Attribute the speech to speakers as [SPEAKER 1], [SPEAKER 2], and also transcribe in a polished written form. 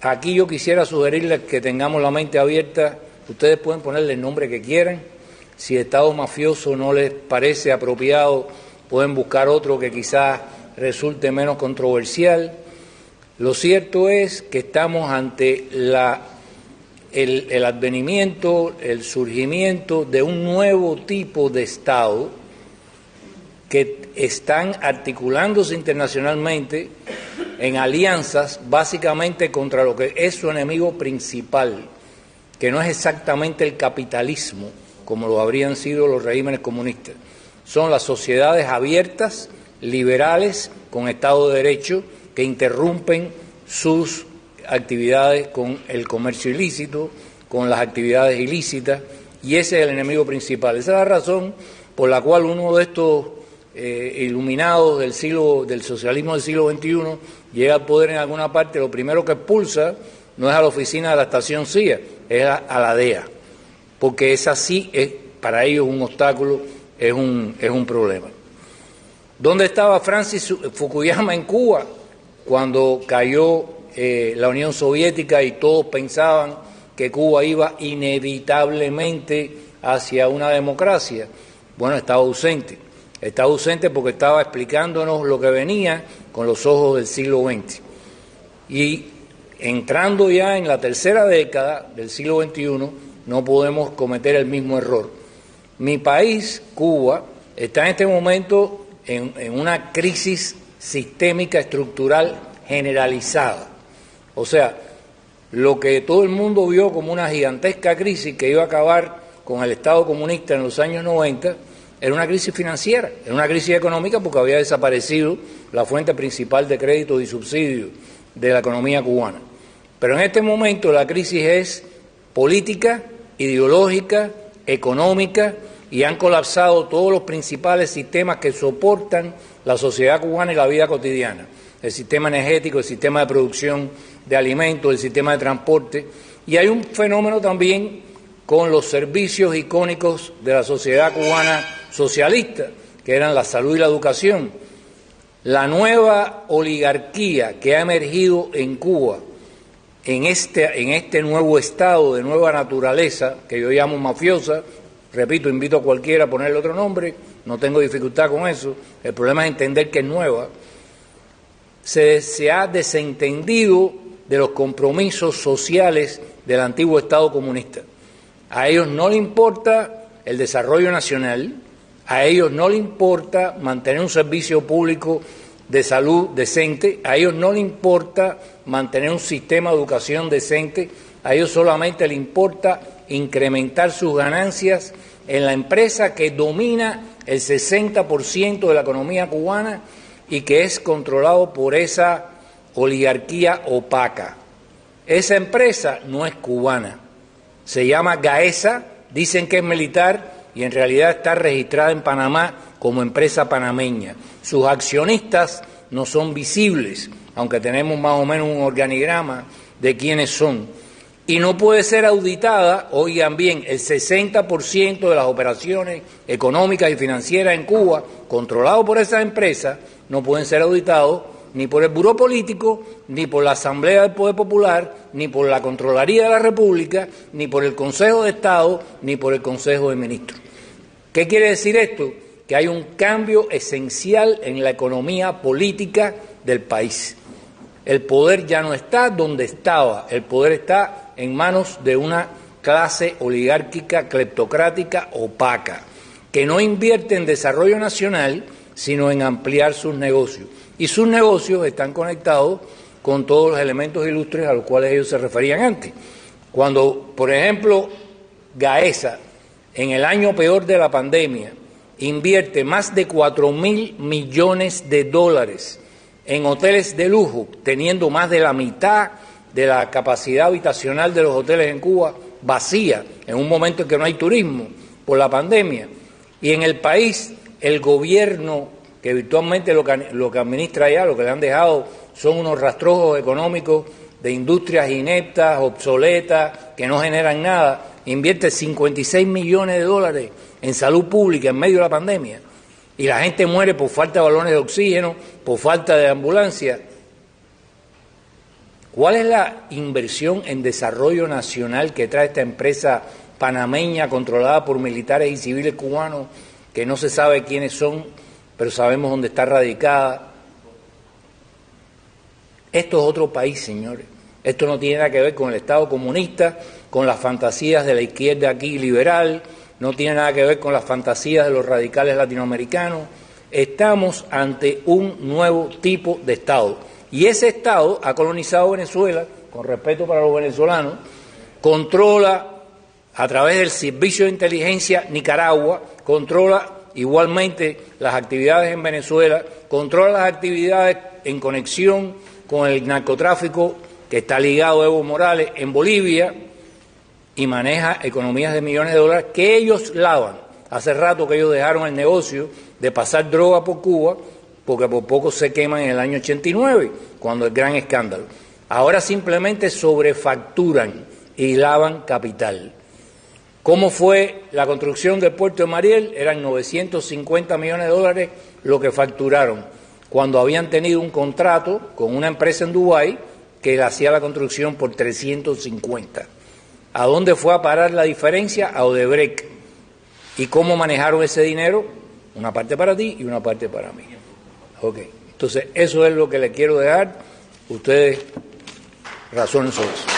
[SPEAKER 1] aquí yo quisiera sugerirles que tengamos la mente abierta. Ustedes pueden ponerle el nombre que quieran. Si Estado mafioso no les parece apropiado, pueden buscar otro que quizás resulte menos controversial. Lo cierto es que estamos ante el advenimiento, el surgimiento de un nuevo tipo de Estado que están articulándose internacionalmente en alianzas básicamente contra lo que es su enemigo principal, que no es exactamente el capitalismo, como lo habrían sido los regímenes comunistas. Son las sociedades abiertas, liberales, con Estado de Derecho, que interrumpen sus actividades con el comercio ilícito, con las actividades ilícitas, y ese es el enemigo principal. Esa es la razón por la cual uno de estos iluminados del socialismo del siglo XXI llega al poder en alguna parte, lo primero que expulsa no es a la oficina de la estación CIA, es a la DEA, porque esa sí es para ellos un obstáculo, es un problema. ¿Dónde estaba Francis Fukuyama en Cuba cuando cayó la Unión Soviética y todos pensaban que Cuba iba inevitablemente hacia una democracia? Bueno, estaba ausente porque estaba explicándonos lo que venía con los ojos del siglo XX. Y entrando ya en la tercera década del siglo XXI, no podemos cometer el mismo error. Mi país, Cuba, está en este momento en una crisis sistémica estructural generalizada. O sea, lo que todo el mundo vio como una gigantesca crisis que iba a acabar con el Estado comunista en los años 90, era una crisis financiera, era una crisis económica porque había desaparecido la fuente principal de crédito y subsidio de la economía cubana. Pero en este momento la crisis es política, ideológica, económica, y han colapsado todos los principales sistemas que soportan la sociedad cubana y la vida cotidiana. El sistema energético, el sistema de producción de alimentos, el sistema de transporte, y hay un fenómeno también con los servicios icónicos de la sociedad cubana socialista, que eran la salud y la educación. La nueva oligarquía que ha emergido en Cuba, en este nuevo estado de nueva naturaleza, que yo llamo mafiosa, repito, invito a cualquiera a ponerle otro nombre, no tengo dificultad con eso, el problema es entender que es nueva, se ha desentendido de los compromisos sociales del antiguo Estado comunista. A ellos no les importa el desarrollo nacional, a ellos no les importa mantener un servicio público de salud decente, a ellos no les importa mantener un sistema de educación decente, a ellos solamente les importa incrementar sus ganancias en la empresa que domina el 60% de la economía cubana y que es controlado por esa oligarquía opaca. Esa empresa no es cubana, se llama Gaesa, dicen que es militar y en realidad está registrada en Panamá como empresa panameña. Sus accionistas no son visibles, aunque tenemos más o menos un organigrama de quiénes son. Y no puede ser auditada, oigan bien, el 60% de las operaciones económicas y financieras en Cuba, controlado por esas empresas, no pueden ser auditados ni por el Buró Político, ni por la Asamblea del Poder Popular, ni por la Contraloría de la República, ni por el Consejo de Estado, ni por el Consejo de Ministros. ¿Qué quiere decir esto? Que hay un cambio esencial en la economía política del país. El poder ya no está donde estaba, el poder está en manos de una clase oligárquica, cleptocrática, opaca, que no invierte en desarrollo nacional, sino en ampliar sus negocios. Y sus negocios están conectados con todos los elementos ilustres a los cuales ellos se referían antes. Cuando, por ejemplo, Gaesa, en el año peor de la pandemia, invierte más de 4.000 millones de dólares en hoteles de lujo, teniendo más de la mitad de la capacidad habitacional de los hoteles en Cuba vacía, en un momento en que no hay turismo por la pandemia. Y en el país, el gobierno, que virtualmente lo que administra allá, lo que le han dejado son unos rastrojos económicos de industrias ineptas, obsoletas, que no generan nada, invierte 56 millones de dólares en salud pública en medio de la pandemia. Y la gente muere por falta de balones de oxígeno, por falta de ambulancia. ¿Cuál es la inversión en desarrollo nacional que trae esta empresa panameña controlada por militares y civiles cubanos que no se sabe quiénes son, pero sabemos dónde está radicada? Esto es otro país, señores. Esto no tiene nada que ver con el Estado comunista, con las fantasías de la izquierda aquí liberal, no tiene nada que ver con las fantasías de los radicales latinoamericanos. Estamos ante un nuevo tipo de Estado. Y ese Estado ha colonizado Venezuela, con respeto para los venezolanos, controla a través del Servicio de Inteligencia Nicaragua, controla igualmente las actividades en Venezuela, controla las actividades en conexión con el narcotráfico que está ligado a Evo Morales en Bolivia y maneja economías de millones de dólares que ellos lavan. Hace rato que ellos dejaron el negocio de pasar droga por Cuba, porque por poco se queman en el año 89, cuando el gran escándalo. Ahora simplemente sobrefacturan y lavan capital. ¿Cómo fue la construcción del puerto de Mariel? Eran 950 millones de dólares lo que facturaron, cuando habían tenido un contrato con una empresa en Dubái que le hacía la construcción por 350. ¿A dónde fue a parar la diferencia? A Odebrecht. ¿Y cómo manejaron ese dinero? Una parte para ti y una parte para mí. Ok, entonces eso es lo que le quiero dejar. Ustedes razonen sobre eso.